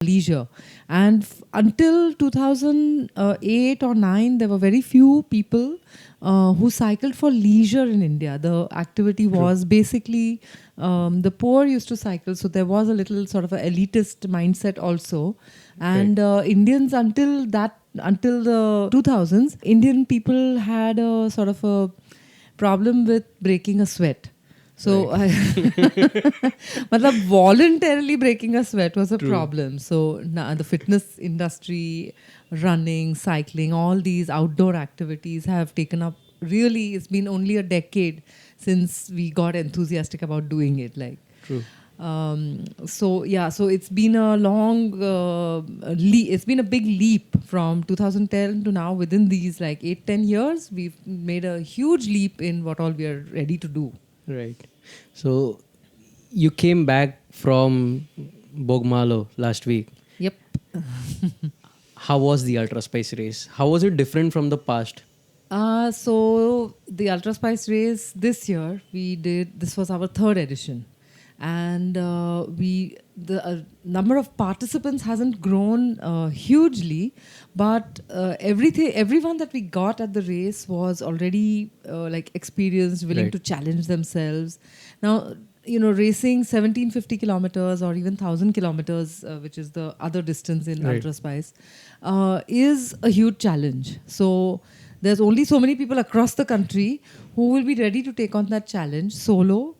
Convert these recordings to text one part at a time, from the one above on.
leisure. And until 2008 or 9, there were very few people who cycled for leisure in India. The activity was basically the poor used to cycle, so there was a little sort of a elitist mindset also. And Indians until the 2000s, Indian people had a sort of a problem with breaking a sweat. So, matlab, voluntarily breaking a sweat was a problem. So, the fitness industry, running, cycling, all these outdoor activities have taken up. Really, it's been only a decade since we got enthusiastic about doing it. Like, so it's been a long, it's been a big leap from 2010 to now. Within these like 8-10 years, we've made a huge leap in what all we are ready to do. Right. So you came back from Bogmalo last week. Yep. How was the Ultra Spice race? How was it different from the past? So the Ultra Spice race this year, this was our third edition. And the number of participants hasn't grown hugely, but everyone that we got at the race was already like experienced, willing to challenge themselves. Now, racing 1750 kilometers or even 1000 kilometers, which is the other distance in Ultra Spice, is a huge challenge. So there's only so many people across the country who will be ready to take on that challenge solo.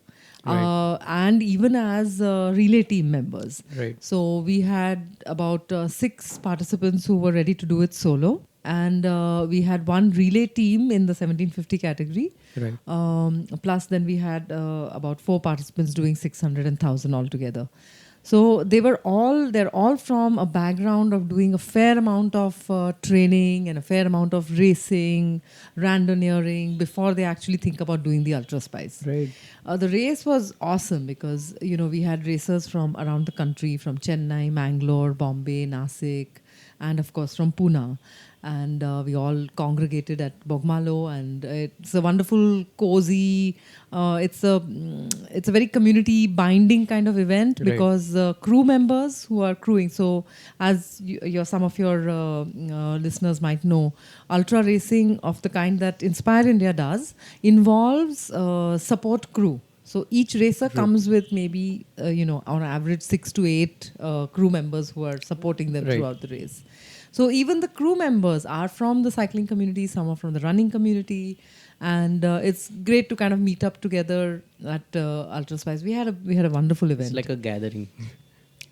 And even as relay team members. Right. So we had about 6 participants who were ready to do it solo. And we had one relay team in the 1750 category. Right. Plus then we had about 4 participants doing 600 and 1000 altogether. So they're all from a background of doing a fair amount of training and a fair amount of racing, randonneering before they actually think about doing the Ultra Spice. Right. The race was awesome because, we had racers from around the country, from Chennai, Mangalore, Bombay, Nasik, and of course from Pune. And we all congregated at Bogmalo, and it's a wonderful, cozy. It's a very community binding kind of event because crew members who are crewing. So, as some of your listeners might know, ultra racing of the kind that Inspire India does involves support crew. So each racer comes with maybe, on average 6 to 8 crew members who are supporting them Right. throughout the race. So even the crew members are from the cycling community, some are from the running community, and it's great to kind of meet up together at Ultra Spice. We had a wonderful event. It's like a gathering.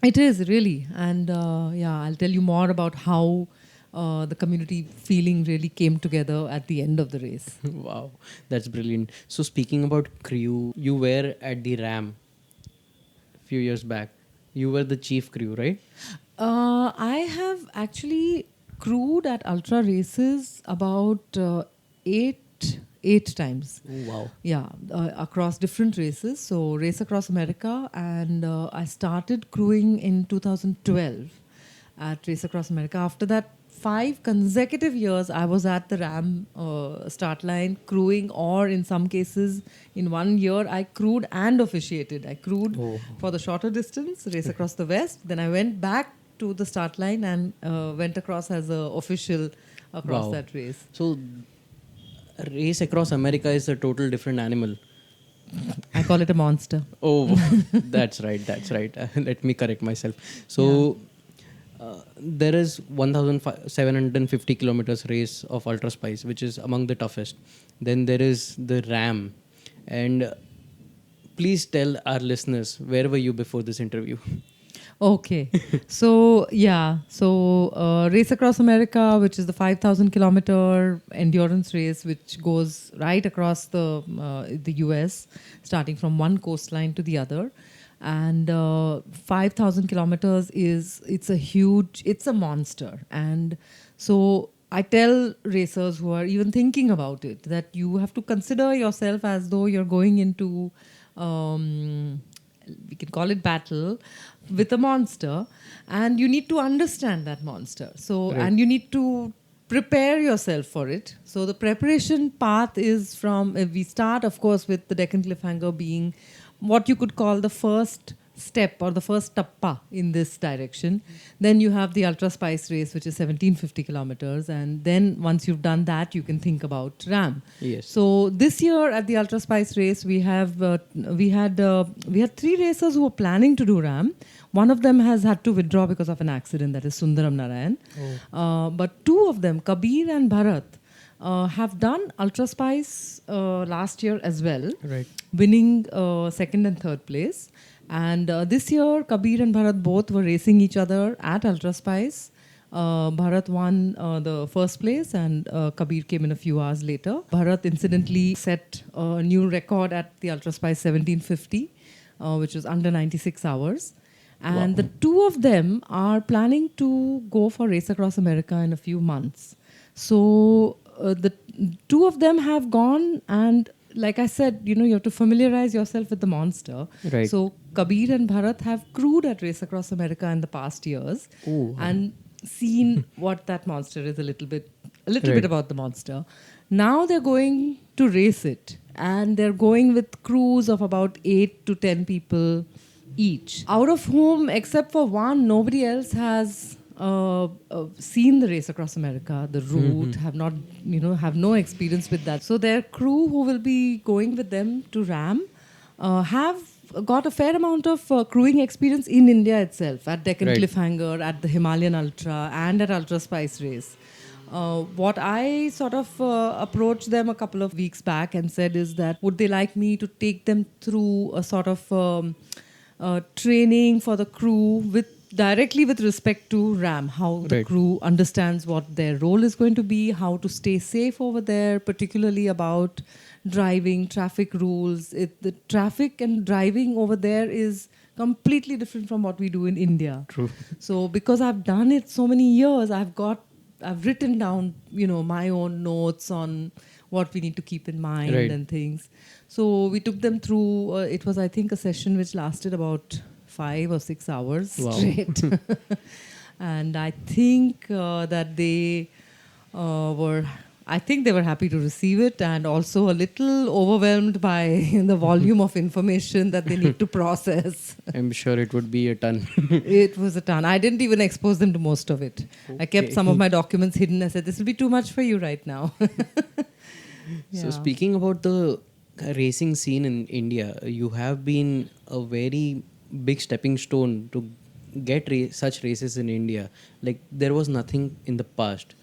It is really, and I'll tell you more about how the community feeling really came together at the end of the race. Wow, that's brilliant. So speaking about crew, you were at the Ram a few years back. You were the chief crew, right? I have actually crewed at ultra races about eight times. Oh, wow. Yeah, across different races. So Race Across America, and I started crewing in 2012 at Race Across America. After that, 5 consecutive years I was at the Ram start line crewing, or in some cases, in 1 year I crewed and officiated. I crewed for the shorter distance, Race Across the West. Then I went back to the start line and went across as an official across Wow. that race. So Race Across America is a total different animal. I call it a monster. Oh, that's right. That's right. Let me correct myself. So there is 1,750 kilometers race of Ultra Spice, which is among the toughest. Then there is the Ram, and please tell our listeners, where were you before this interview? Okay. So Race Across America, which is the 5,000 kilometer endurance race, which goes right across the US, starting from one coastline to the other. And 5,000 kilometers it's a monster. And so I tell racers who are even thinking about it that you have to consider yourself as though you're going into we can call it battle with a monster, and you need to understand that monster. So, and you need to prepare yourself for it. So the preparation path is from, we start of course with the Deccan Cliffhanger being what you could call the first step or the first tappa in this direction. Then you have the Ultra Spice race, which is 1750 kilometers, and then once you've done that, you can think about Ram. Yes. So this year at the Ultra Spice race, we had 3 racers who were planning to do Ram. One of them has had to withdraw because of an accident, that is Sundaram Narayan. But 2 of them, Kabir and Bharat, have done Ultra Spice last year as well, Right. winning 2nd and 3rd place. And this year, Kabir and Bharat both were racing each other at Ultra Spice. Bharat won the first place, and Kabir came in a few hours later. Bharat incidentally set a new record at the Ultra Spice 1750, which was under 96 hours. And the 2 of them are planning to go for Race Across America in a few months. So the 2 of them have gone, and like I said, you have to familiarize yourself with the monster. Right. So Kabir and Bharat have crewed at Race Across America in the past years and seen what that monster is a little bit about the monster. Now they're going to race it, and they're going with crews of about 8 to 10 people each, out of whom, except for one, nobody else has seen the Race Across America, the route, have no experience with that. So their crew who will be going with them to Ram have got a fair amount of crewing experience in India itself, at Deccan Cliffhanger, at the Himalayan Ultra, and at Ultra Spice race. What I sort of approached them a couple of weeks back and said is that would they like me to take them through a sort of training for the crew directly with respect to Ram, how the crew understands what their role is going to be, how to stay safe over there, particularly about driving, traffic rules. The traffic and driving over there is completely different from what we do in India. True. So because I've done it so many years, I've written down, my own notes on what we need to keep in mind and things. So we took them through, it was I think a session which lasted about 5 or 6 hours straight. And I think that they were happy to receive it, and also a little overwhelmed by the volume of information that they need to process. I'm sure it would be a ton. It was a ton. I didn't even expose them to most of it. I kept some of my documents hidden. I said, this will be too much for you right now. So speaking about the racing scene in India, you have been a very big stepping stone to get such races in India. Like there was nothing in the past.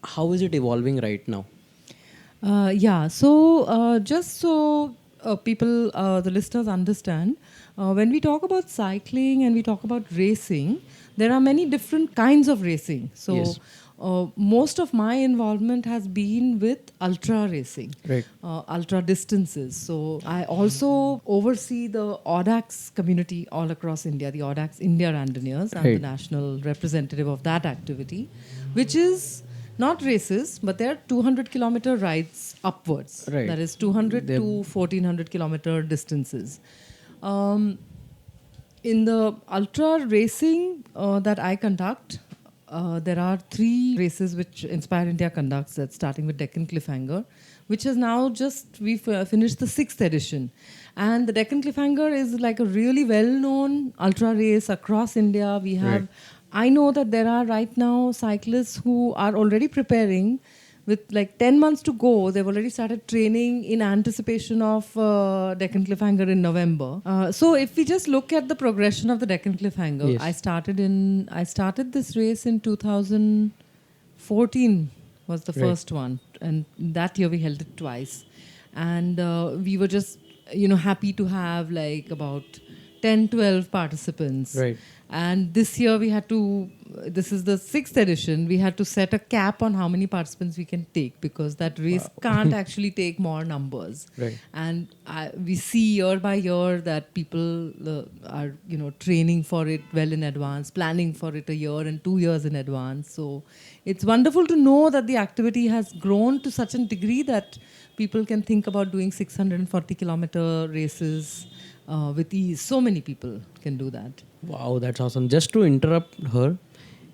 How is it evolving right now? Yeah, so just so people, the listeners understand, when we talk about cycling and we talk about racing, there are many different kinds of racing. So, Yes. most of my involvement has been with ultra racing, Right. ultra distances. So, I also oversee the Audax community all across India, the Audax India Randonneurs. I'm the Right. national representative of that activity, which is not races, but they're 200-kilometer rides upwards. Right. That is 200 They're to 1400-kilometer distances. Um, in the ultra racing that I conduct, there are 3 races which Inspire India conducts. That's starting with Deccan Cliffhanger, which has now finished the 6th edition. And the Deccan Cliffhanger is like a really well-known ultra race across India. We have, Right. I know that there are right now cyclists who are already preparing with like 10 months to go. They've already started training in anticipation of Deccan Cliffhanger in November. So if we just look at the progression of the Deccan Cliffhanger, Yes. I started this race in 2014 was the Right. first one, and that year we held it twice, and we were just happy to have like about 10-12 participants. Right. And this year we had to, this is the 6th edition, we had to set a cap on how many participants we can take, because that race can't actually take more numbers. Right. And we see year by year that people are training for it well in advance, planning for it a year and 2 years in advance. So it's wonderful to know that the activity has grown to such a degree that people can think about doing 640-kilometer races with ease. So many people can do that. Wow, that's awesome. Just to interrupt her,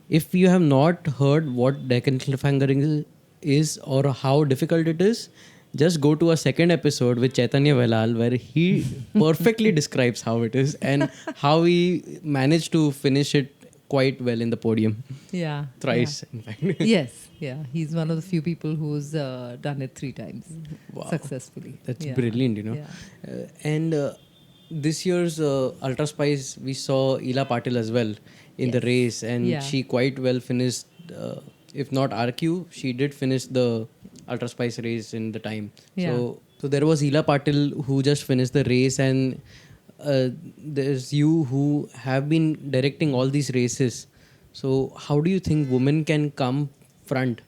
if you have not heard what Deccan Cliffhanger is or how difficult it is, just go to a second episode with Chaitanya Velal where he perfectly describes how it is and how he managed to finish it quite well in the podium. Yeah. Thrice, in fact. Yeah. Yes. Yeah. He's one of the few people who's done it 3 times Wow. successfully. That's Yeah. brilliant, Yeah. And this year's Ultra Spice, we saw Ila Patil as well in the Yes. race, and Yeah. she quite well finished. If not RQ, she did finish the Ultra Spice race in the time. Yeah. So there was Ila Patil who just finished the race, and there's you who have been directing all these races. So how do you think women can come front,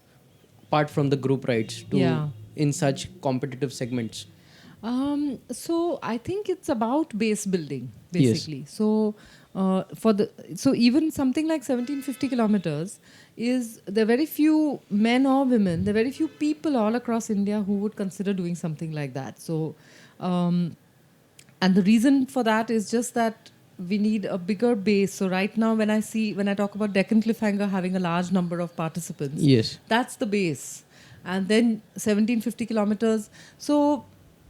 apart from the group rides, to Yeah. in such competitive segments? So I think it's about base building, Yes. basically. So so even something like 1750 kilometers is, there are very few men or women, there are very few people all across India who would consider doing something like that. So and the reason for that is just that we need a bigger base. So right now when I talk about Deccan Cliffhanger having a large number of participants, Yes. that's the base. And then 1750 kilometers. So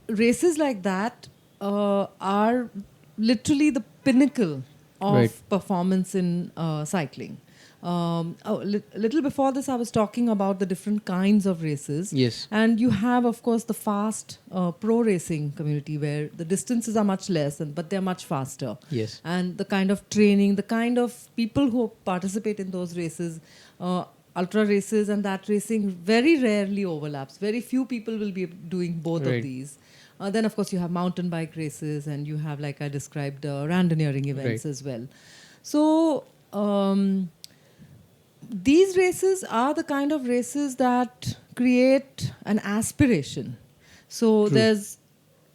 races like that are literally the pinnacle of Right. performance in cycling. Little before this, I was talking about the different kinds of races. Yes. And you have, of course, the fast pro racing community where the distances are much less, but they're much faster. Yes. And the kind of training, the kind of people who participate in those races, ultra races and that racing very rarely overlaps. Very few people will be doing both Right. of these. Then, of course, you have mountain bike races and you have, like I described, randonneering events Right. as well. So, these races are the kind of races that create an aspiration. So there's,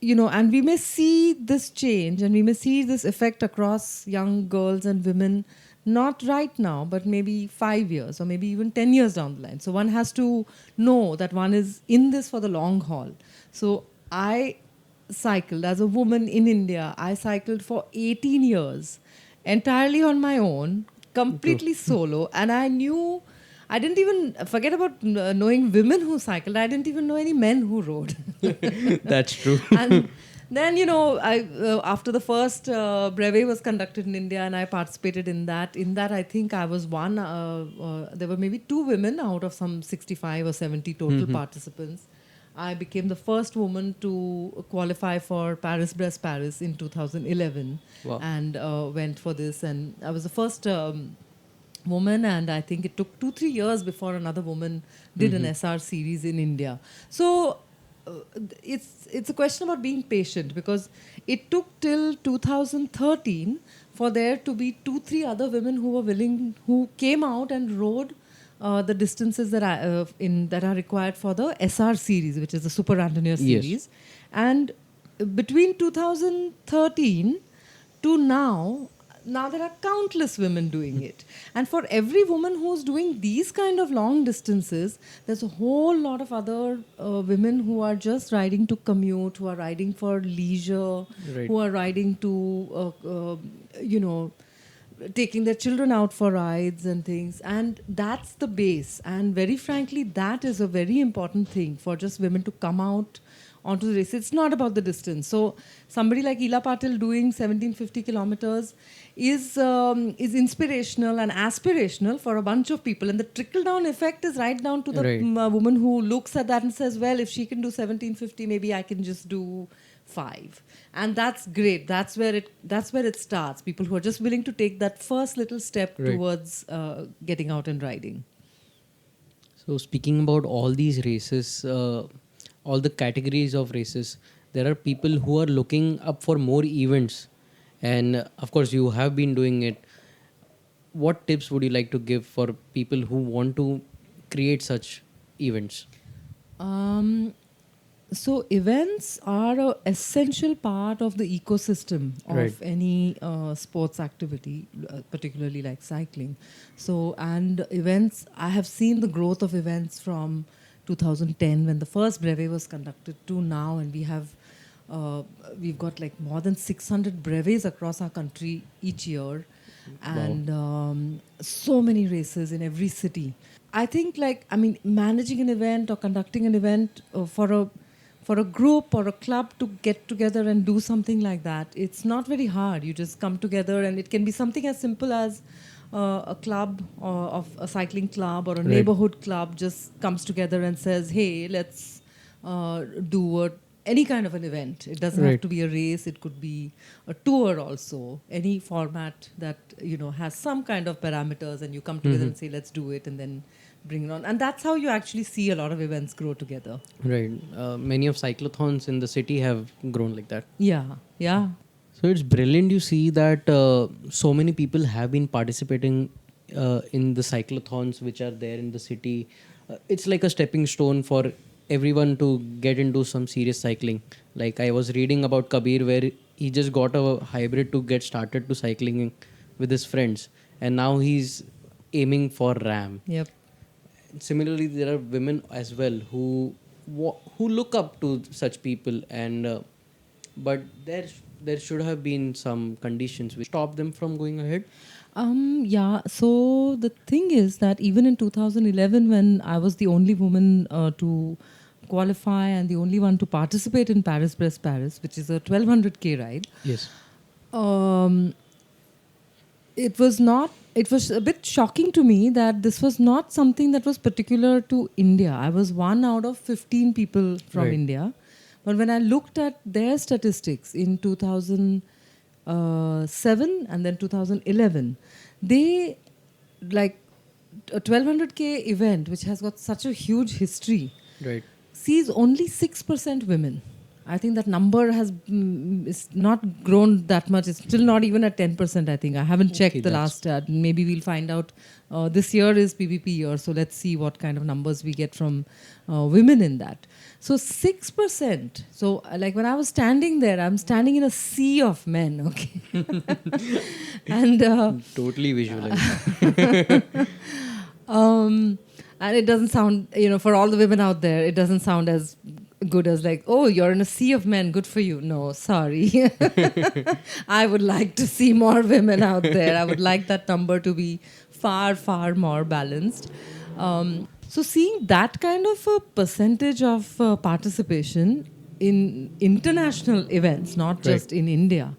and we may see this change and we may see this effect across young girls and women, not right now, but maybe 5 years or maybe even 10 years down the line. So one has to know that one is in this for the long haul. So I cycled as a woman in India. I cycled for 18 years entirely on my own, completely solo, and I didn't even forget about knowing women who cycled. I didn't even know any men who rode. That's true. And then, after the first brevet was conducted in India and I participated in that. In that, I think I was one. There were maybe 2 women out of some 65 or 70 total participants. I became the first woman to qualify for Paris-Brest Paris in 2011, Wow. and went for this. And I was the first woman, and I think it took 2-3 years before another woman did an SR series in India. So it's a question about being patient, because it took till 2013 for there to be 2-3 other women who were willing, who came out and rode the distances that that are required for the SR series, which is the Super Randonneur Yes. series. And between 2013 to now there are countless women doing it. And for every woman who's doing these kind of long distances, there's a whole lot of other women who are just riding to commute, who are riding for leisure, Right. who are riding to, taking their children out for rides and things. And that's the base. And very frankly, that is a very important thing for just women to come out onto the race. It's not about the distance. So somebody like Ela Patil doing 1750 kilometers is inspirational and aspirational for a bunch of people. And the trickle-down effect is right down to the Right. woman who looks at that and says, well, if she can do 1750, maybe I can just do 5. And that's great. That's where it starts. People who are just willing to take that first little step Right. towards getting out and riding. So speaking about all these races, all the categories of races, there are people who are looking up for more events, and of course you have been doing it. What tips would you like to give for people who want to create such events? So events are an essential part of the ecosystem of Right. any sports activity, particularly like cycling. So, and events, I have seen the growth of events from 2010 when the first brevet was conducted to now, and we've got like more than 600 brevets across our country each year, and so many races in every city. I think managing an event or conducting an event for a group or a club to get together and do something like that, it's not very hard. You just come together, and it can be something as simple as a club or of a cycling club or a Right. neighborhood club just comes together and says, hey, let's do any kind of an event. It doesn't have Right. to be a race. It could be a tour also. Any format that has some kind of parameters, and you come together and say, let's do it, and then bring it on. And that's how you actually see a lot of events grow together. Right. Many of cyclothons in the city have grown like that. Yeah. So it's brilliant you see that so many people have been participating in the cyclothons which are there in the city. It's like a stepping stone for everyone to get into some serious cycling. Like I was reading about Kabir, where he just got a hybrid to get started to cycling with his friends, and now he's aiming for RAM. Yep. Similarly, there are women as well who look up to such people, and but there should have been some conditions which stop them from going ahead. Yeah. So the thing is that even in 2011, when I was the only woman to qualify and the only one to participate in Paris-Brest Paris, which is a 1200k ride, Yes. it was a bit shocking to me that this was not something that was particular to India. I was one out of 15 people from Right. India. But when I looked at their statistics in 2007 and then 2011, they, like a 1200k event, which has got such a huge history, Right. sees only 6% women. I think that number has is not grown that much. It's still not even at 10%, I think. I haven't checked the that's- last. Maybe we'll find out. This year is PBP year, so let's see what kind of numbers we get from women in that. So 6%. So like when I was standing there, I'm standing in a sea of men, okay? And Totally visualized. and it doesn't sound, for all the women out there, it doesn't sound as good as like, oh, you're in a sea of men, good for you. No, sorry. I would like to see more women out there. I would like that number to be far, far more balanced. So seeing that kind of a percentage of participation in international events, not just in India,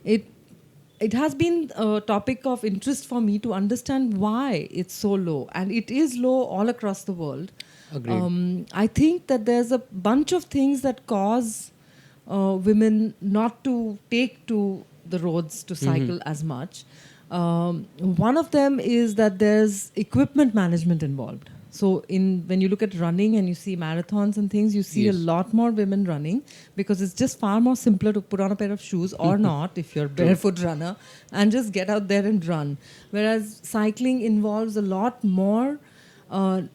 it has been a topic of interest for me to understand why it's so low. And it is low all across the world. Agreed. I think that there's a bunch of things that cause women not to take to the roads to cycle as much. One of them is that there's equipment management involved. So when you look at running and you see marathons and things, you see Yes. a lot more women running because it's just far more simpler to put on a pair of shoes or not if you're a barefoot runner and just get out there and run. Whereas cycling involves a lot more.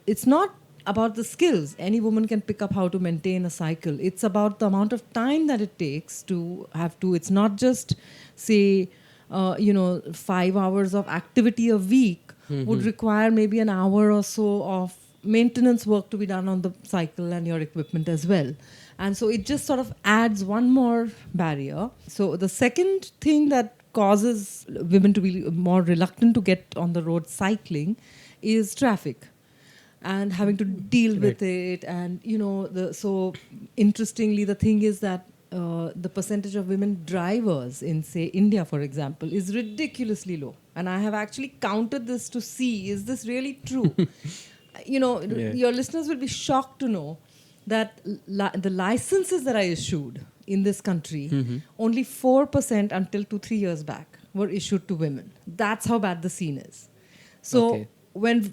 It's not about the skills. Any woman can pick up how to maintain a cycle. It's about the amount of time that it takes to have to. It's not just, say, 5 hours of activity a week would require maybe an hour or so of maintenance work to be done on the cycle and your equipment as well. And so it just sort of adds one more barrier. So the second thing that causes women to be more reluctant to get on the road cycling is traffic and having to deal with it. And so interestingly, the thing is that the percentage of women drivers in, say, India, for example, is ridiculously low. And I have actually counted this to see, is this really true? Your listeners will be shocked to know that the licenses that I issued in this country, only 4% until 2-3 years back were issued to women. That's how bad the scene is. So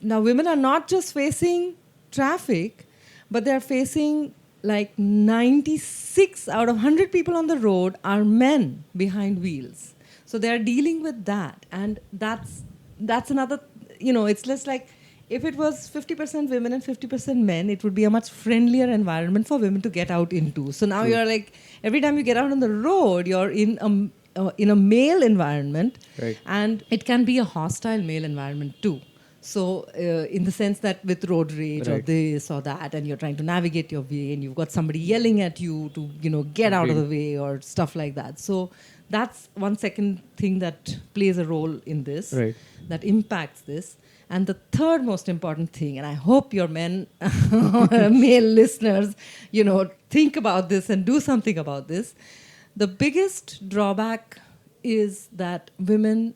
now women are not just facing traffic, but they're facing like 96 out of 100 people on the road are men behind wheels. So they're dealing with that. And that's another, it's less like if it was 50% women and 50% men, it would be a much friendlier environment for women to get out into. So now you're like, every time you get out on the road, you're in a male environment. Right. And it can be a hostile male environment too. So in the sense that with road rage or this or that, and you're trying to navigate your way and you've got somebody yelling at you to, get out of the way or stuff like that. So that's one second thing that plays a role in this, that impacts this. And the third most important thing, and I hope your male listeners, think about this and do something about this. The biggest drawback is that women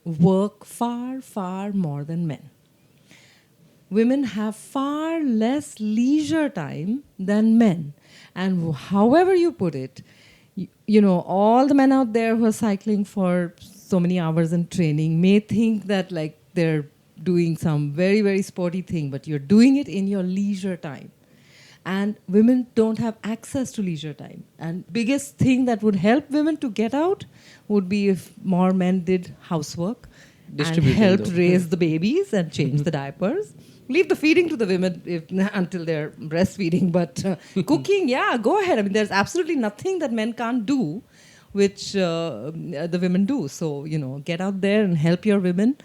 work far, far more than men. Women have far less leisure time than men. And however you put it, all the men out there who are cycling for so many hours in training may think that like they're doing some very, very sporty thing, but you're doing it in your leisure time. And women don't have access to leisure time. And biggest thing that would help women to get out would be if more men did housework and helped raise the babies and change the diapers. Leave the feeding to the women until they're breastfeeding. But cooking, go ahead. I mean, there's absolutely nothing that men can't do, which the women do. So, get out there and help your women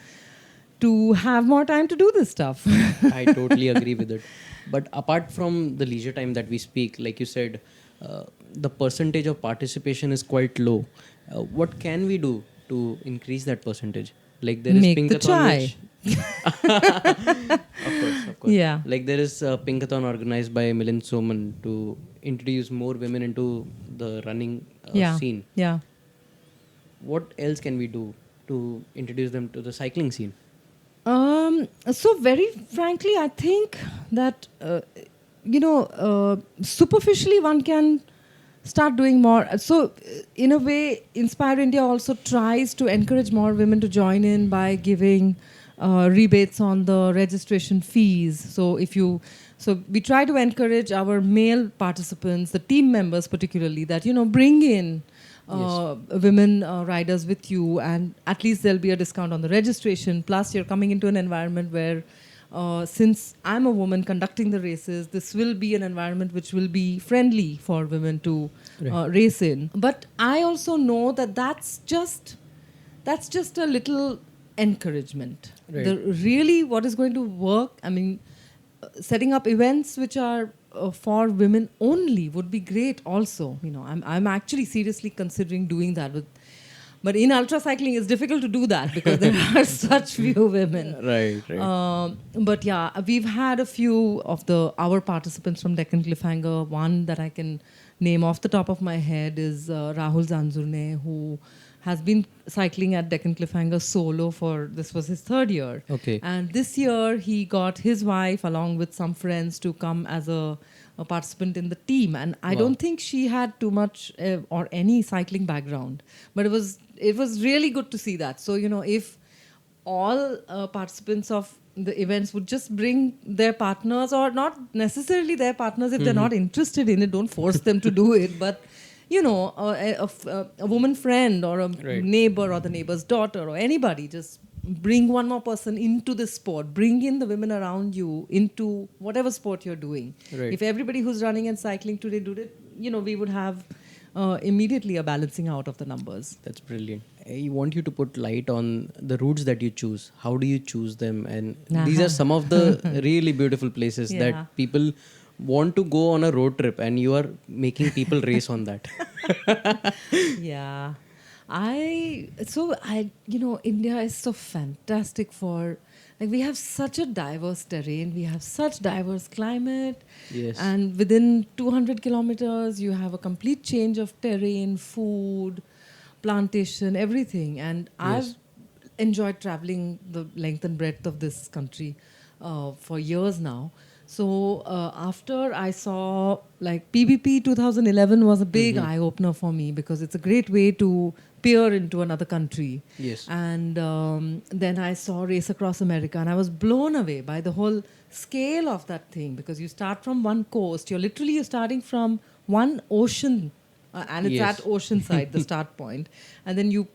to have more time to do this stuff. I totally agree with it. But apart from the leisure time that we speak, like you said, the percentage of participation is quite low. What can we do to increase that percentage? Like there is Make the chai. Of course. Yeah. Like there is a Pinkathon organized by Milind Soman to introduce more women into the running scene. Yeah. What else can we do to introduce them to the cycling scene? So very frankly, I think that, superficially one can start doing more. So in a way, Inspire India also tries to encourage more women to join in by giving rebates on the registration fees. So we try to encourage our male participants, the team members particularly, that, bring in women riders with you, and at least there'll be a discount on the registration. Plus, you're coming into an environment where, since I'm a woman conducting the races, this will be an environment which will be friendly for women to race in. But I also know that that's just a little encouragement. Really, what is going to work? I mean, setting up events which are for women only would be great also. I'm actually seriously considering doing that. But in ultra cycling, it's difficult to do that because there are such few women. Right. But yeah, we've had a few of our participants from Deccan Cliffhanger. One that I can name off the top of my head is Rahul Zanzurne, who has been cycling at Deccan Cliffhanger solo for, this was his third year. Okay. And this year he got his wife along with some friends to come as a participant in the team. And I Wow. don't think she had too much or any cycling background, but it was really good to see that. So, if all participants of the events would just bring their partners, or not necessarily their partners if they're not interested in it, don't force them to do it, but a woman friend or a Right. neighbor or the neighbor's daughter or anybody, just bring one more person into the sport, bring in the women around you into whatever sport you're doing. Right. If everybody who's running and cycling today did it, we would have immediately a balancing out of the numbers. That's brilliant. I want you to put light on the routes that you choose. How do you choose them? And these are some of the really beautiful places Yeah. that people want to go on a road trip, and you are making people race on that. Yeah. India is so fantastic for, like, we have such a diverse terrain, we have such diverse climate. Yes. And within 200 kilometers, you have a complete change of terrain, food, plantation, everything. And I've enjoyed traveling the length and breadth of this country for years now. So after I saw, like, PBP 2011 was a big eye opener for me, because it's a great way to peer into another country. Yes. And then I saw Race Across America, and I was blown away by the whole scale of that thing, because you start from one coast, you're starting from one ocean, and it's Yes. at ocean side, the start point, and then you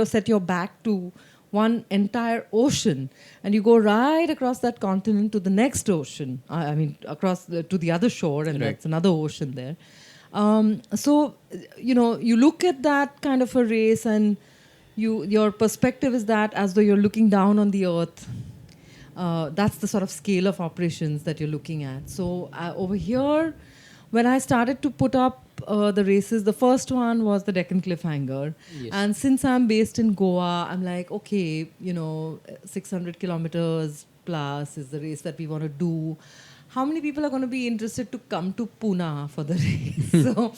set your back to one entire ocean, and you go right across that continent to the next ocean. I mean, across to the other shore, and that's another ocean there. So, you look at that kind of a race, and your perspective is that as though you're looking down on the earth. That's the sort of scale of operations that you're looking at. So over here, when I started to put up the races, the first one was the Deccan Cliffhanger. Yes. And since I'm based in Goa, I'm like, okay, 600 kilometers plus is the race that we want to do. How many people are going to be interested to come to Pune for the race? So,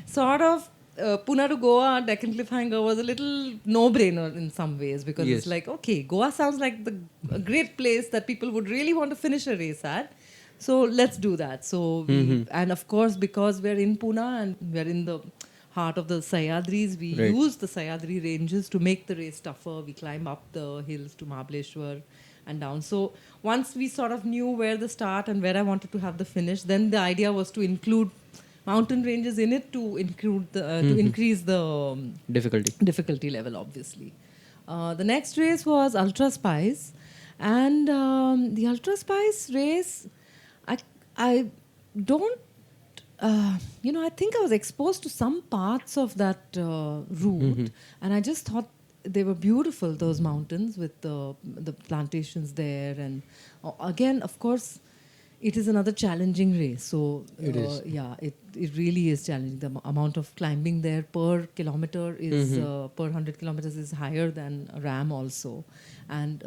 sort of, Pune to Goa, Deccan Cliffhanger was a little no-brainer in some ways, because Yes. it's like, okay, Goa sounds like a great place that people would really want to finish a race at. So let's do that. So, and of course, because we're in Pune and we're in the heart of the Sahyadris, we Right. use the Sahyadri ranges to make the race tougher. We climb up the hills to Mahabaleshwar and down. So once we sort of knew where the start and where I wanted to have the finish, then the idea was to include mountain ranges in it, to include to increase the Difficulty. difficulty level, obviously. The next race was Ultra Spice, and the Ultra Spice race, I don't, I think I was exposed to some parts of that route, and I just thought they were beautiful, those mountains with the plantations there. And again, of course, it is another challenging race. So It is. Yeah, it really is challenging. The amount of climbing there per kilometer is per 100 kilometers is higher than RAM also. And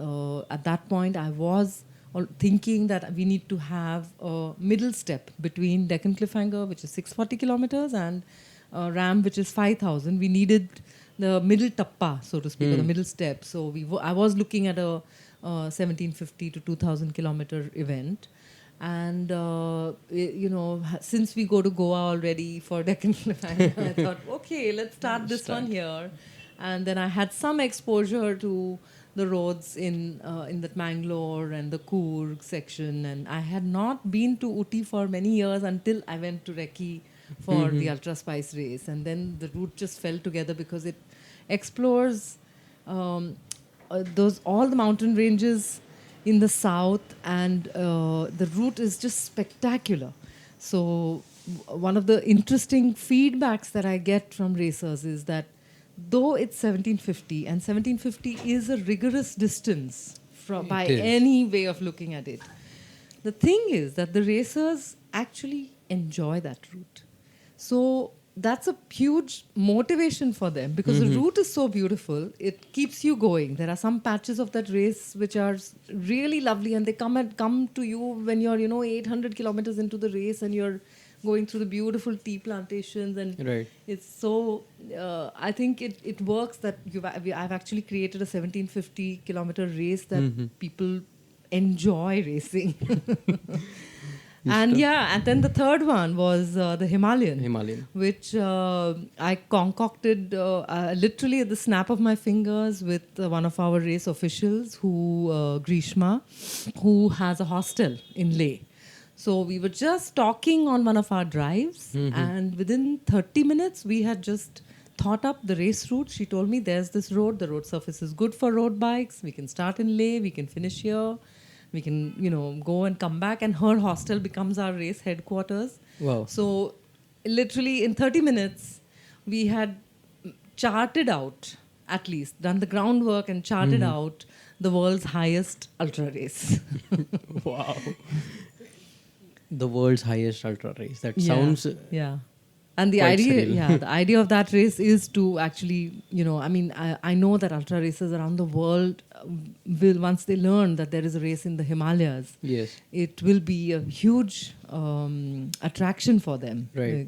at that point, I was thinking that we need to have a middle step between Deccan Cliffhanger, which is 640 kilometers, and RAM, which is 5,000. We needed the middle tappa, so to speak, or the middle step. So I was looking at a 1750 to 2,000 kilometer event. And, since we go to Goa already for Deccan Cliffhanger, I thought, okay, let's start this one here. And then I had some exposure to the roads in that Mangalore and the Coorg section. And I had not been to Uti for many years until I went to Recce for the Ultra Spice race. And then the route just fell together, because it explores all the mountain ranges in the south, and the route is just spectacular. So one of the interesting feedbacks that I get from racers is that though it's 1750, and 1750 is a rigorous distance by is. any way of looking at it, the thing is that the racers actually enjoy that route. So that's a huge motivation for them, because the route is so beautiful. It keeps you going. There are some patches of that race which are really lovely, and they come to you when you're 800 kilometers into the race, and you're going through the beautiful tea plantations, and Right. it's so. I think it works that I've actually created a 1750-kilometer race that people enjoy racing. And yeah, and then the third one was the Himalayan. which I concocted literally at the snap of my fingers with one of our race officials, Grishma, who has a hostel in Leh. So we were just talking on one of our drives, and within 30 minutes, we had just thought up the race route. She told me there's this road, the road surface is good for road bikes. We can start in Leh, we can finish here, we can, go and come back, and her hostel becomes our race headquarters. Wow. So literally in 30 minutes, we had charted out, at least done the groundwork and charted out the world's highest ultra race. Wow. The world's highest ultra race. That Yeah, sounds yeah. And the quite idea, surreal. the idea of that race is to actually, I know that ultra racers around the world will, once they learn that there is a race in the Himalayas, Yes. it will be a huge attraction for them. Right.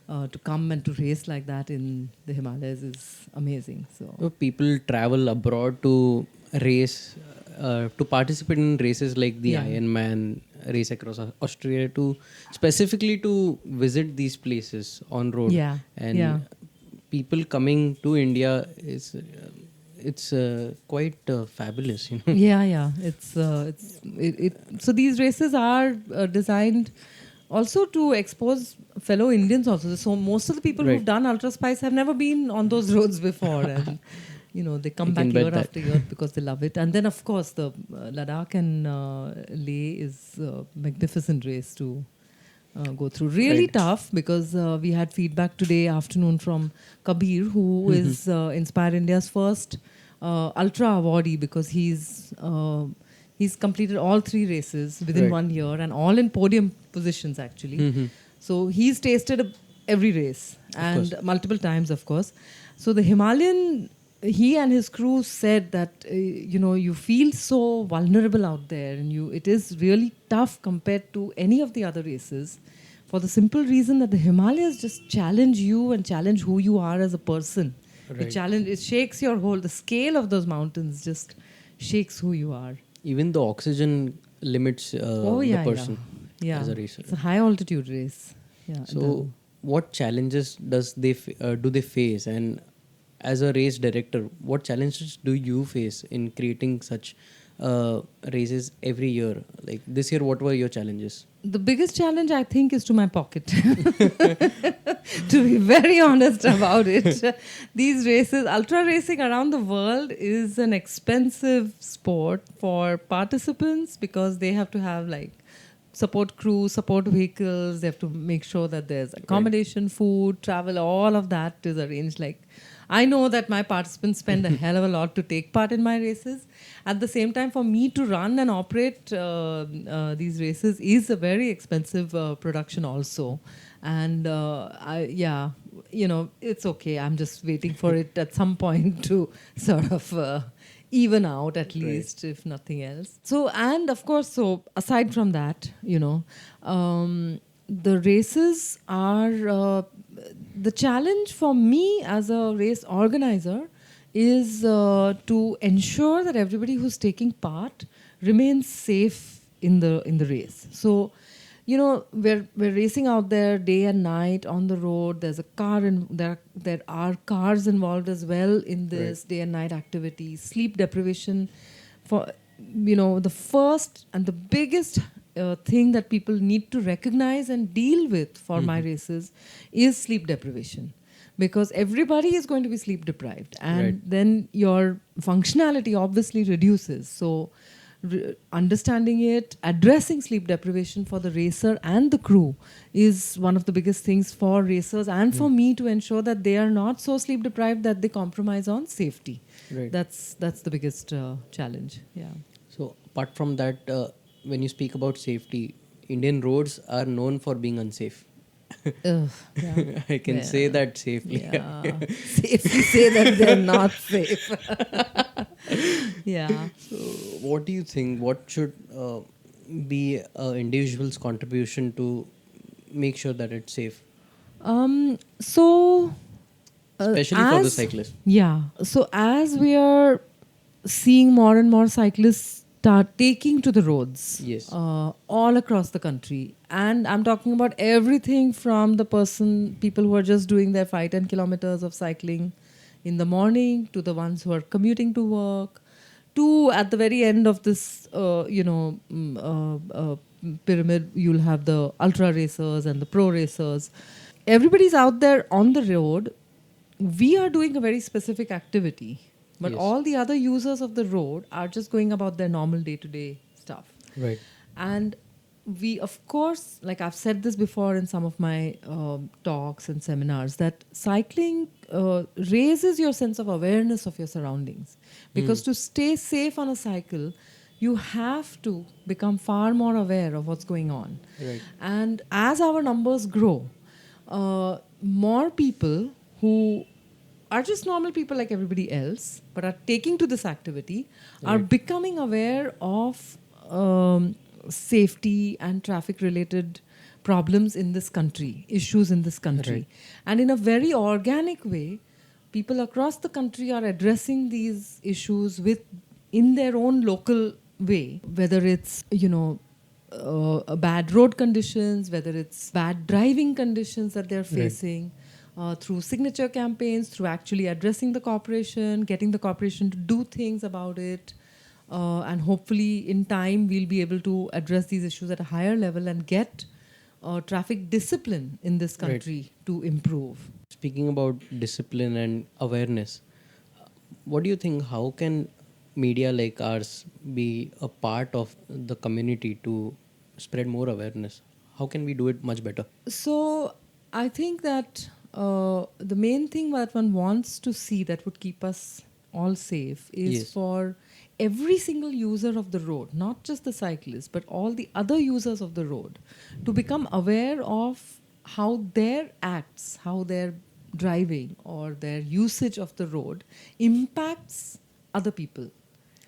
To come and to race like that in the Himalayas is amazing. So People travel abroad to race, to participate in races like the Yeah. Ironman race across Australia, to specifically to visit these places on road. Yeah, And yeah. people coming to India is it's quite fabulous, yeah. So these races are designed also to expose fellow Indians also. So most of the people Right. who've done Ultra Spice have never been on those roads before, and they come You back can bet year that. after year because they love it. And then of course the Ladakh and Leh is a magnificent race to go through. Really Right. tough because we had feedback today afternoon from Kabir, who is Inspire India's first ultra awardee, because he's completed all 3 races within Right. 1 year, and all in podium positions actually. So he's tasted every race and multiple times, of course. So the Himalayan, he and his crew said that you feel so vulnerable out there, and it is really tough compared to any of the other races, for the simple reason that the Himalayas just challenge you and challenge who you are as a person. Right. It shakes your whole, the scale of those mountains just shakes who you are. Even the oxygen limits the person yeah. as a racer. It's a high altitude race. Yeah. So, what challenges do they face? And as a race director, what challenges do you face in creating such races every year? Like this year, what were your challenges? The biggest challenge, I think, is to my pocket. To be very honest about it, these races, ultra racing around the world, is an expensive sport for participants, because they have to have support crew, support vehicles. They have to make sure that there's accommodation, food, travel, all of that is arranged. I know that my participants spend a hell of a lot to take part in my races. At the same time, for me to run and operate these races is a very expensive production also. And it's okay. I'm just waiting for it at some point to sort of even out, at least, if nothing else. So, and of course, aside from that, the races are the challenge for me as a race organizer is to ensure that everybody who's taking part remains safe in the race. So, we're racing out there day and night on the road. There's a car, and there are cars involved as well in this day and night activity. Sleep deprivation, for the first and the biggest thing that people need to recognize and deal with for my races is sleep deprivation, because everybody is going to be sleep deprived, and then your functionality obviously reduces. So understanding it, addressing sleep deprivation for the racer and the crew is one of the biggest things for racers and for me, to ensure that they are not so sleep deprived that they compromise on safety. Right. That's the biggest challenge. Yeah. So, apart from that, when you speak about safety, Indian roads are known for being unsafe. Ugh, yeah. I can say that safely. Yeah. Safely say that they're not safe. Yeah. So, what do you think? What should be an individual's contribution to make sure that it's safe, So, especially for the as cyclists? yeah, so as we are seeing more and more cyclists start taking to the roads Yes. all across the country, and I'm talking about everything from the people who are just doing their 5-10 kilometers of cycling in the morning to the ones who are commuting to work, to at the very end of this, pyramid, you'll have the ultra racers and the pro racers. Everybody's out there on the road. We are doing a very specific activity, but Yes. all the other users of the road are just going about their normal day to day stuff. Right. And we, of course, like I've said this before in some of my talks and seminars, that cycling raises your sense of awareness of your surroundings. Because to stay safe on a cycle, you have to become far more aware of what's going on. Right. And as our numbers grow, more people who are just normal people like everybody else, but are taking to this activity, are becoming aware of safety and traffic related problems in this country, issues in this country. And in a very organic way, people across the country are addressing these issues in their own local way, whether it's, bad road conditions, whether it's bad driving conditions that they're facing, through signature campaigns, through actually addressing the corporation, getting the corporation to do things about it. And hopefully, in time, we'll be able to address these issues at a higher level and get traffic discipline in this country to improve. Speaking about discipline and awareness, what do you think? How can media like ours be a part of the community to spread more awareness? How can we do it much better? So, I think that the main thing that one wants to see that would keep us all safe is Yes. for every single user of the road, not just the cyclist, but all the other users of the road, to become aware of how their acts, how their driving or their usage of the road impacts other people.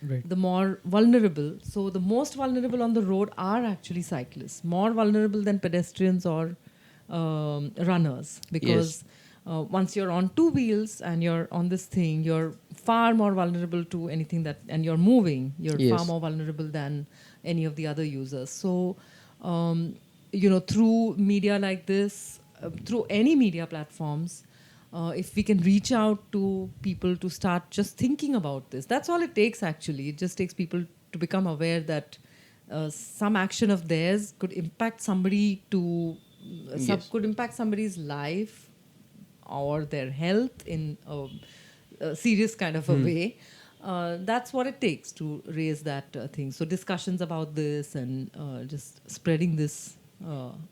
Right. The more vulnerable. So the most vulnerable on the road are actually cyclists, more vulnerable than pedestrians or runners, because once you're on two wheels and you're on this thing, you're far more vulnerable to anything and you're moving, you're far Yes. more vulnerable than any of the other users. So, through media like this, through any media platforms, if we can reach out to people to start just thinking about this, that's all it takes actually. It just takes people to become aware that some action of theirs could impact somebody could impact somebody's life or their health in a serious kind of a way. That's what it takes to raise that thing. So discussions about this and just spreading this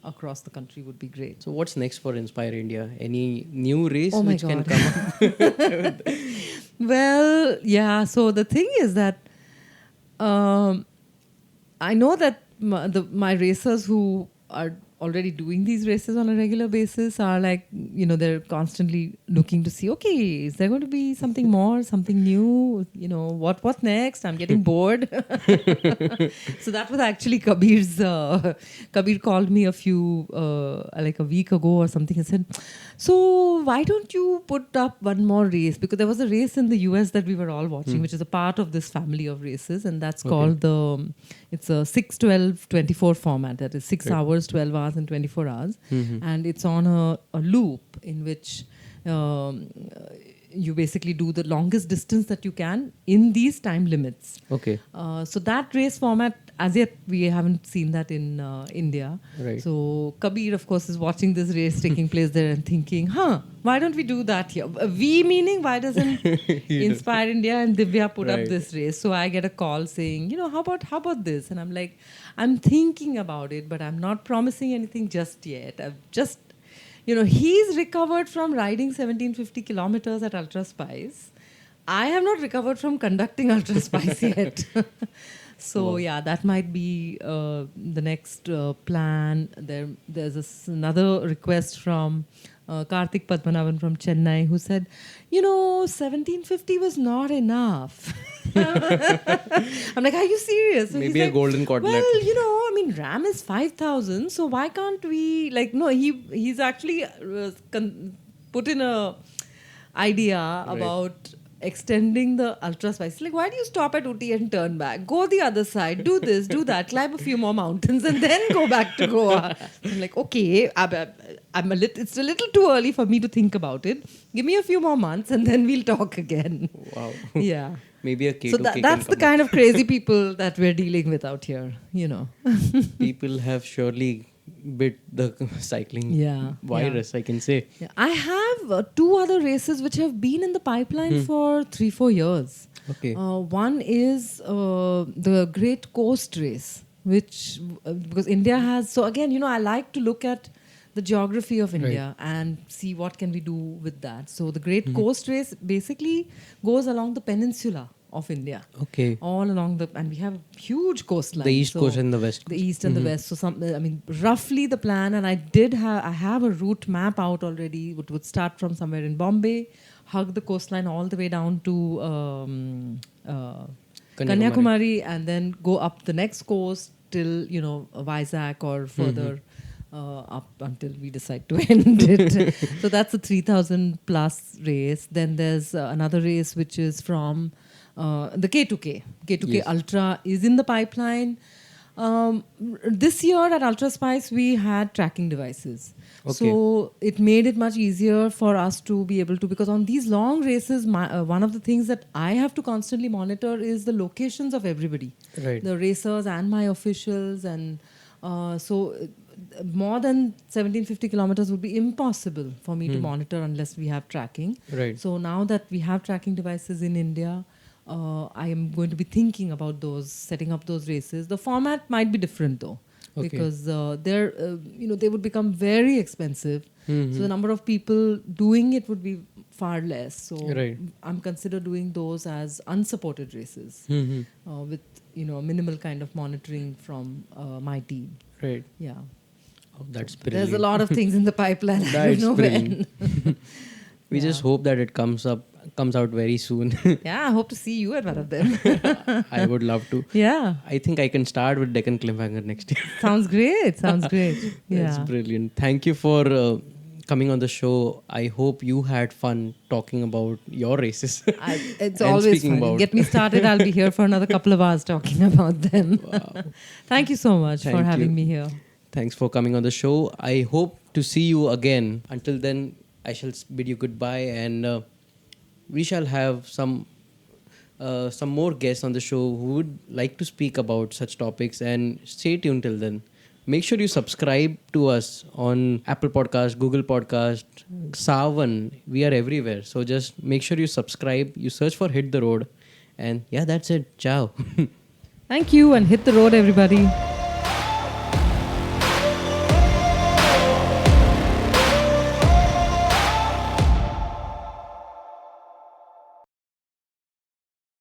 across the country would be great. So what's next for Inspire India? Any new race Oh my which can God. come up? Well, yeah. So the thing is that I know that my racers who are already doing these races on a regular basis are like, they're constantly looking to see, okay, is there going to be something more, something new? What next? I'm getting bored. So that was actually Kabir's. Kabir called me like a week ago or something, and said, so why don't you put up one more race? Because there was a race in the US that we were all watching, which is a part of this family of races, and that's called it's a 6, 12, 24 format. That is 6 hours, 12 hours, and 24 hours. And it's on a loop in which you basically do the longest distance that you can in these time limits. Okay. So that race format, as yet, we haven't seen that in India. Right. So Kabir, of course, is watching this race taking place there and thinking, why don't we do that here? We meaning, why doesn't Inspire India and Divya put up this race? So I get a call saying, how about this? And I'm like, I'm thinking about it, but I'm not promising anything just yet. I've just, he's recovered from riding 1750 kilometers at Ultra Spice. I have not recovered from conducting Ultra Spice yet. So yeah, that might be the next plan. There's another request from Karthik Padmanabhan from Chennai, who said, 1750 was not enough. I'm like, are you serious? So Maybe he's a like, golden cordlet. well, I mean, RAM is 5,000, so why can't we, like, no, he's actually put in a idea about extending the ultra spice. Like, why do you stop at Ooty and turn back? Go the other side, do this, do that, climb a few more mountains, and then go back to Goa. I'm like, okay, it's a little too early for me to think about it. Give me a few more months, and then we'll talk again. Wow. Yeah. Maybe a K2K So can that's the come kind of crazy people that we're dealing with out here, up. People have surely bit the cycling Yeah, virus, I can say. Yeah. I have 2 other races which have been in the pipeline for 3-4 years. Okay. One is the Great Coast Race, which because India has. So again, I like to look at the geography of India and see what can we do with that. So the Great Coast Race basically goes along the peninsula of India. Okay. All along and we have huge coastline. The east coast and the west The east and the west. So roughly the plan, and I have a route map out already. It would start from somewhere in Bombay, hug the coastline all the way down to Kanyakumari, and then go up the next coast till Vizag or further. Up until we decide to end it. So that's a 3,000 plus race. Then there's another race which is from the K2K. K2K Yes. Ultra is in the pipeline. This year at Ultra Spice, we had tracking devices. Okay. So it made it much easier for us to be able to, because on these long races, one of the things that I have to constantly monitor is the locations of everybody. Right. The racers and my officials. And more than 1750 kilometers would be impossible for me to monitor unless we have tracking. Right. So now that we have tracking devices in India, I am going to be thinking about setting up those races. The format might be different though, Okay. because they would become very expensive. So the number of people doing it would be far less. So Right. I'm consider doing those as unsupported races with minimal kind of monitoring from my team. Right. Yeah. Oh, that's brilliant. There's a lot of things in the pipeline. I That's don't know brilliant. when. We just hope that it comes out very soon. Yeah, I hope to see you at one of them. I would love to. Yeah. I think I can start with Deccan Cliffhanger next year. Sounds great. Sounds great. That's Yeah. brilliant. Thank you for coming on the show. I hope you had fun talking about your races. It's And always speaking fun. about- Get me started. I'll be here for another couple of hours talking about them. Thank you so much for Thank having you. me here. Thanks for coming on the show. I hope to see you again. Until then, I shall bid you goodbye, and we shall have some more guests on the show who would like to speak about such topics. And stay tuned till then. Make sure you subscribe to us on Apple Podcast, Google Podcast, Savan. We are everywhere. So just make sure you subscribe. You search for Hit the Road. And yeah, that's it. Ciao. Thank you, and hit the road, everybody.